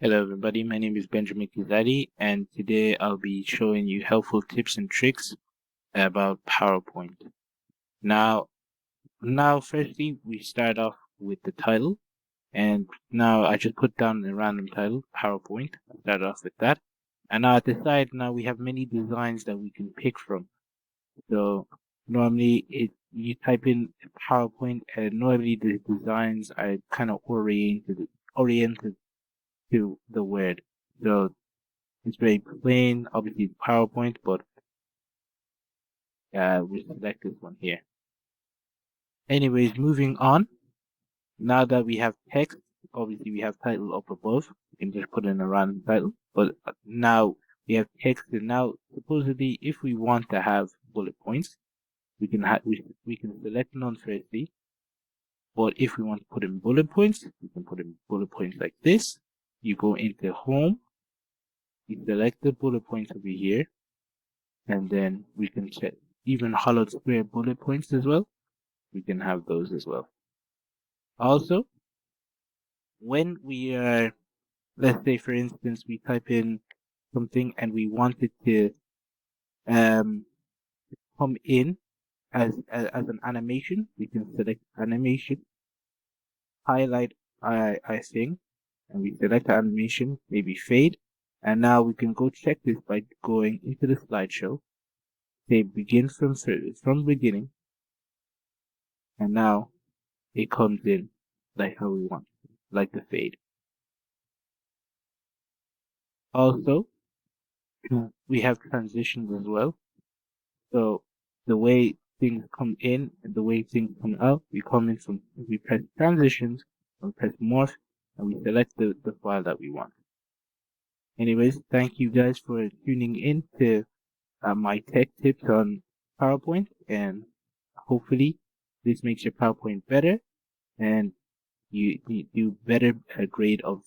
Hello everybody, my name is Benjamin Kizadi and today I'll be showing you helpful tips and tricks about PowerPoint. Now, firstly we start off with the title, and now I just put down a random title, PowerPoint. I start off with that. And now at the side, now we have many designs that we can pick from. So normally you type in PowerPoint, and normally the designs are kind of oriented to the word. So it's very plain, obviously it's PowerPoint, but we select this one here. Anyways, moving on. Now that we have text, obviously we have title up above. We can just put in a random title. But now we have text, and now supposedly if we want to have bullet points, we can we can select none firstly. But if we want to put in bullet points, we can put in bullet points like this. You go into home, you select the bullet points over here, and then we can check even hollowed square bullet points as well. We can have those as well. Also, when we are, let's say for instance, we type in something and we want it to um, come in as an animation, we can select animation, highlight our thing, and we select animation, maybe fade, and now we can go check this by going into the slideshow, say begin from beginning, and now it comes in like how we want, like the fade. Also, we have transitions as well. So the way things come in and the way things come out, we press transitions, we press morph, and we select the file that we want. Anyways, thank you guys for tuning in to my tech tips on PowerPoint, and hopefully this makes your PowerPoint better and you do better grade of